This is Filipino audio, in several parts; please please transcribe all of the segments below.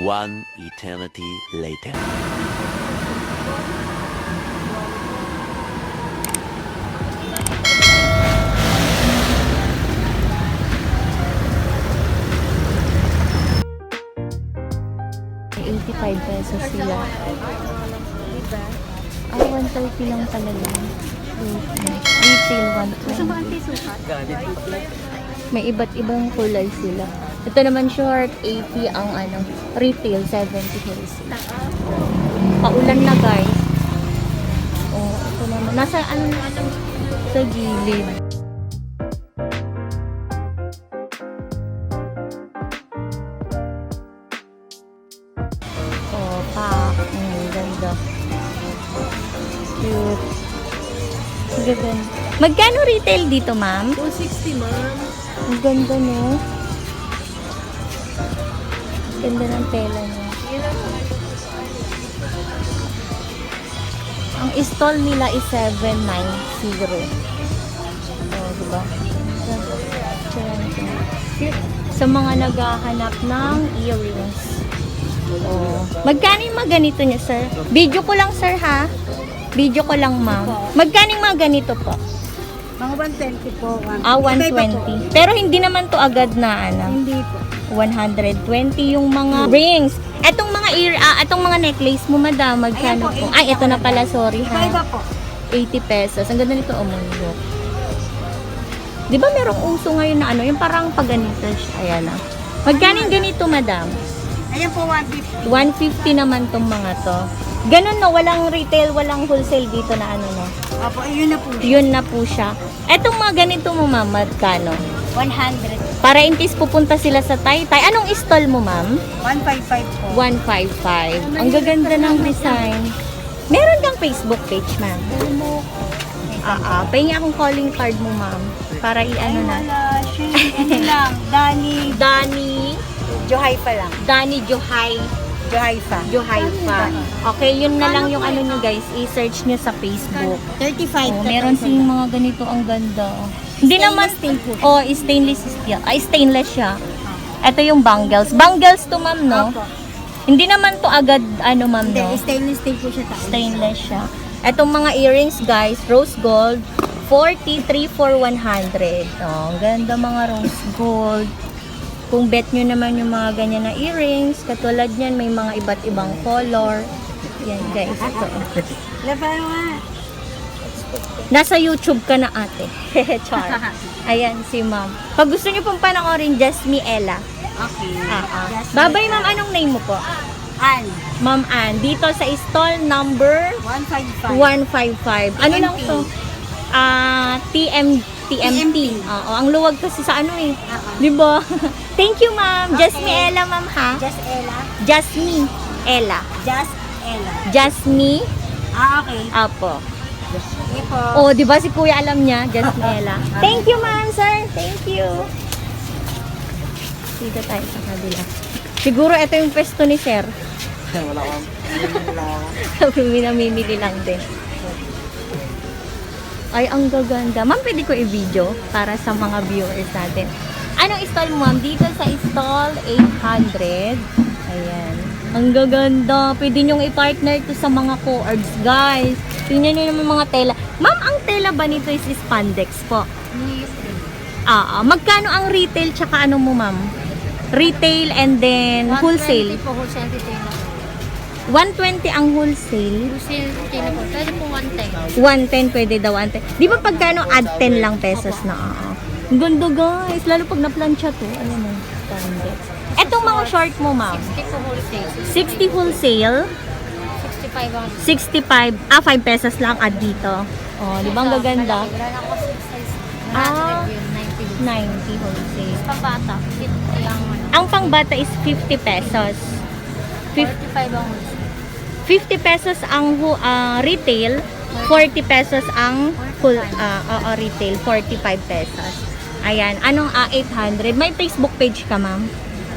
One eternity later. ₱85 sila. Ah, 130 lang pala lang. Retail 120. May iba't ibang kulay sila. Ito naman short, 80 ang ano. Retail, 70 wholesale. Paulan na guys. Oh, ito naman. Nasa ano sa gilid. Oh, pak. Ganda. Cute. Ganda. Magkano retail dito, ma'am? 260, ma'am. Ang ganda, no? Ganda ng tela niya. Ang stall nila is 790. Oh, diba? Sa mga naghahanap ng earrings. Oh. Magkano yung mga ganito niya, sir? Video ko lang, sir, ha? Video ko lang, ma'am. Magkano yung mga ganito po? Mga 120 po. Ah, 120. Pero hindi naman to agad na, ano? Hindi po. 120 yung mga rings. Etong mga etong mga necklace mo, madam, magkano po? Ay, ito na pala, sorry, ha? Iba po. ₱80. Ang ganda nito, umundo. Di ba merong uso ngayon na ano, yung parang pag ganito siya. Ayan na. Magkano yung ganito, madam? Ayan po, 150. 150 naman tong mga to. Ganun, no? Walang retail, walang wholesale dito na ano, no? Opo, yun na po. Yun na po siya. Etong mga ganito mo, ma'am, magkano? 100. Para in case pupunta sila sa Taytay. Anong stall mo, ma'am? 155 po. 155. Ang gaganda ng design. Meron kang Facebook page, ma'am? Pahingi akong calling card mo, ma'am. Para i-ano na. Wala siya. Ano lang, Dani Johaifa lang. Dani Johay. Johaifa. Okay, yun na lang yung ano nyo guys. I-search nyo sa Facebook. 35. Oh, meron silang mga ganito ang ganda. Hindi naman stainless steel. Ay, stainless siya. Ito yung bangles. Bangles to, ma'am, no? Opo. Hindi naman to agad ano, ma'am, Hindi, no? stainless steel po siya. Stainless siya. Etong mga earrings, guys, rose gold, 43 for 100. Oh, ang ganda mga rose gold. Kung bet nyo naman yung mga ganyan na earrings, katulad niyan, may mga iba't ibang color. Yan, guys, ito. Laba nga. Nasa YouTube ka na, ate. Char. Ayan, si ma'am. Pag gusto nyo pong panoorin, Jasmine Ella. Okay. Babay, ma'am, anong name mo po? An. Ma'am Ann. Dito sa stall number 155. 155. Ano lang to? TMT. Oo, ang luwag kasi sa ano eh. Di ba? Thank you, ma'am. Okay. Jasmine Ella, ma'am, ha? Just Ella. Jasmine Ella. Just Ella. Jasmine. Okay. Apo. Sige po. Oh, di ba si Kuya alam niya? Jasmine Ella. Thank you, ma'am, sir. Thank you. Dito tayo sa kabila. Siguro ito yung pwesto ni sir. Wala akong. Namimili lang din. Ay, ang gaganda. Ma'am, pwede ko i-video para sa mga viewers natin. Anong stall mo, ma'am? Dito sa stall 800. Ayan. Ang gaganda. Pwede nyong i-partner to sa mga cords, guys. Tingnan nyo naman mga tela. Ma'am, ang tela ba nito is spandex po? Magkano ang retail tsaka ano mo, ma'am? Retail and then wholesale. 120 po, wholesale retail na po. 120 ang wholesale. Wholesale retail na po. Pwede po 110. 110 pwede daw 110. Di ba pagkano add 10 lang pesos na? Ang ganda guys. Lalo pag na-plancha to. Ayan mo. Etong mga short mo, ma'am. 60 po wholesale. 60 wholesale. 65 ang 65. 5 pesos lang add dito. Oh, di ba ang gaganda? Wala na ako size. Ah. 100 yun, 90. 90 wholesale. Pambata, 50 ang Ang pangbata is 50 pesos. 45 ang wholesale. 50 pesos ang retail, 40 pesos ang retail, 45 pesos. Ayan, anong 800? May Facebook page ka, ma'am?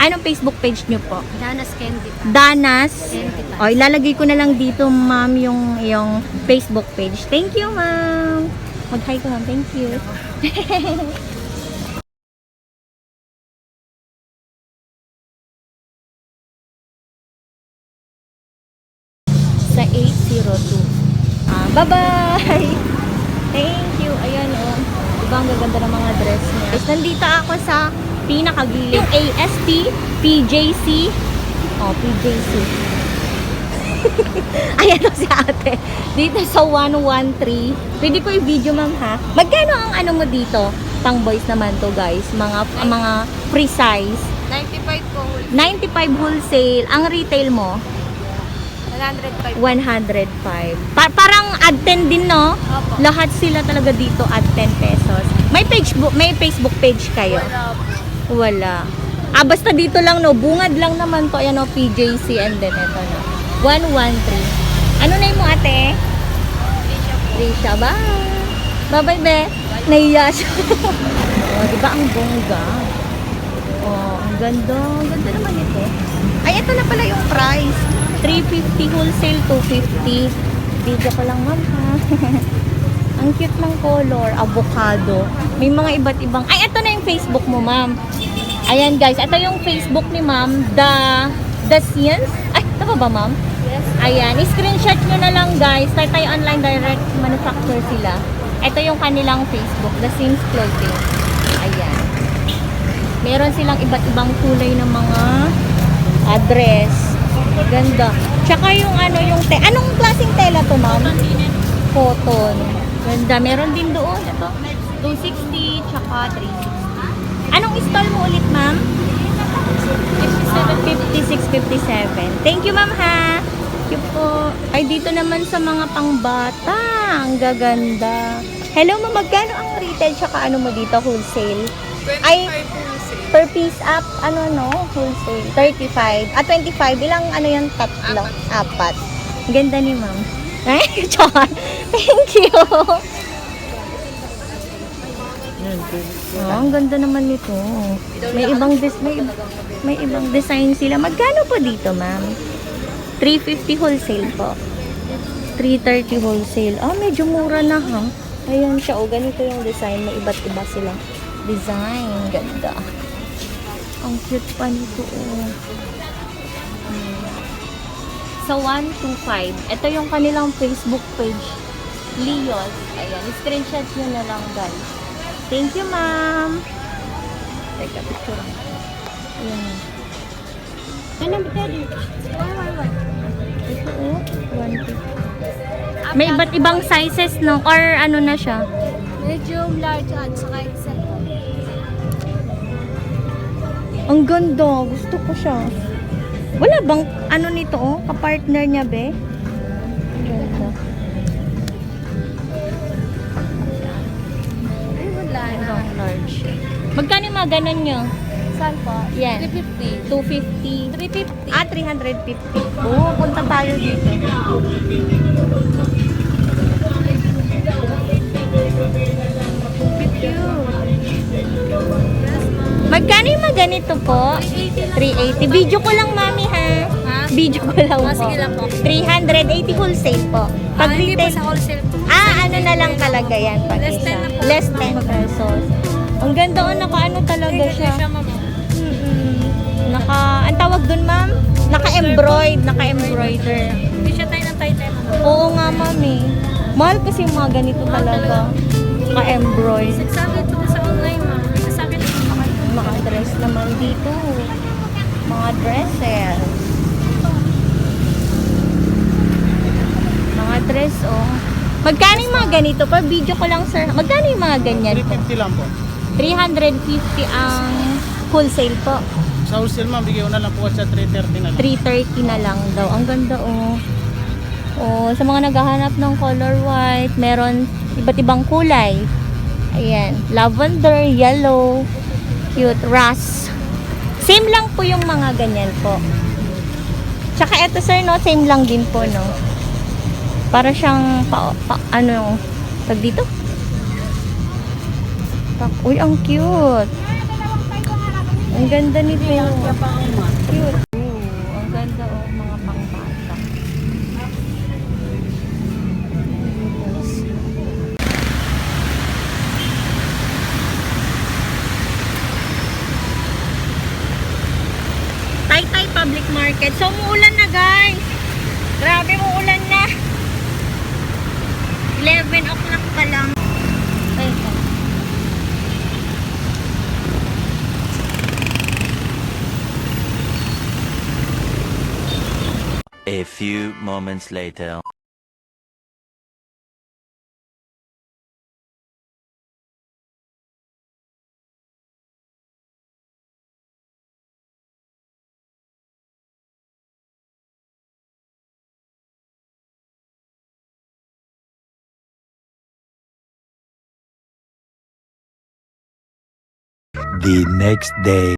Anong Facebook page nyo po? Danas Candy pa. Danas. Candy pa. O, ilalagay ko na lang dito, ma'am, yung Facebook page. Thank you, ma'am. Mag-hi ko, ma'am. Thank you. Bye-bye! Thank you. Ayan, oh. Diba ang gaganda ng mga dress niya. Guys, nandito ako sa pinakagilid. Yung AST, PJC. Oh, PJC. Ayan o si ate. Dito sa 113. Pwede ko i-video, ma'am, ha? Magkano ang ano mo dito? Pang boys naman to, guys. Mga free size. 95 po. 95 wholesale. Ang retail mo? 105. 105. Parang add 10 din, no? Opo. Lahat sila talaga dito at 10 pesos. May Facebook page kayo? Wala po. Wala. Basta dito lang, no? Bungad lang naman to. Ayan, no? PJC and then ito, no? 113. Ano name mo, ate? Risha. Bye. Bye-bye, be. Naiya siya. Oh, diba ang bongga? Oh, ang ganda. Ang ganda naman ito. Ay, ito na pala yung price. 350 wholesale, 250. Video ko lang, ma'am, ha? Ang cute ng color. Avocado. May mga iba't ibang... Ay, ito na yung Facebook mo, ma'am. Ayan, guys. Ito yung Facebook ni ma'am. The Science. Ay, tama ba, ma'am? Yes. Ayan. I-screenshot nyo na lang, guys. Tayo online direct manufacturer sila. Ito yung kanilang Facebook. The Science Clothing. Ayan. Meron silang iba't ibang kulay ng mga address. Ganda. Tsaka yung anong klaseng tela to, ma'am? Cotton. Ganda. Meron din doon. Ito. 260 tsaka 360. Anong stall mo ulit, ma'am? 56-57. Thank you, ma'am, ha? Thank you po. Ay, dito naman sa mga pangbata. Ang gaganda. Hello, ma'am. Magkano ang retail tsaka ano mo dito? Wholesale? 25 Ay, wholesale. per piece up, wholesale. 35. 25. Ilang yun? Tatlo. Apat. Ganda ni ma'am. Ay, char. Thank you. Oh, ang ganda naman nito. May ibang design sila. Magkano po dito, ma'am? 350 wholesale po. 330 wholesale. Medyo mura na, ha? Ayan siya. O, ganito yung design. May iba't iba silang design. Ganda. Ang cute pa nito, oh. Sa 125. Ito yung kanilang Facebook page. Leos. Ayan. Screenshot nyo na lang, guys. Thank you, ma'am. Teka, picture. Ayan. Ano ba ito? Ito, oh. 150. May iba't ibang sizes, no? Or ano na siya? Medium, large, at saka XL po. Ang ganda. Gusto ko siya. Wala bang ano nito, oh? Kapartner niya, be? Ang ganda. Ay, wala na. Ang large. Magkano yung mga ganun nyo? Saan po? Yan. 350. 250. 350. 350. Oo, punta tayo dito. Magkano yung mga ganito po? 380. Video ko lang, mami, ha? Ha? Video ko lang po. Sige lang po. 380 wholesale po. Pag Hindi po retail, sa wholesale po. ano na lang talaga yan. Pag Less isa. 10 na po. Less 10 pesos. Ang ganda, naka-ano talaga siya. ma'am. Ang tawag dun, ma'am? Naka-embroider. Hindi siya tayo ng tayo ma'am. Oo nga, mami. Mahal kasi yung mga ganito talaga. Naka-embroid. Sabi ito sa online ma'am. Sabi ito sa online. Mga dress naman dito. Mga dresses. Mga dress, oh. Magkano yung mga ganito? Pa video ko lang, sir. Magkano yung mga ganyan po? 350 lang po. 350 ang wholesale po. Sa wholesale ma'am, bigyan ko na lang po sa 330 na lang. 330 na lang daw. Ang ganda, oh. Oh, sa mga naghahanap ng color white, meron iba't ibang kulay. Ayan, lavender, yellow, cute, rust. Same lang po yung mga ganyan po. Tsaka eto, sir, no, same lang din po, no. Para siyang tag dito? Uy, ang cute. Ang ganda nito. Cute. Ang ganda, oh, mga pangbata. Taytay Public Market. So, umuulan na, guys. Grabe, umuulan na. 11 o'clock pa lang. Ayun pa. A few moments later. The next day.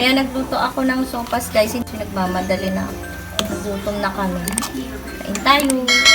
Kaya nagluto ako ng sopas guys, hindi nagmamadali na. Nagutom na kami. Kain tayo.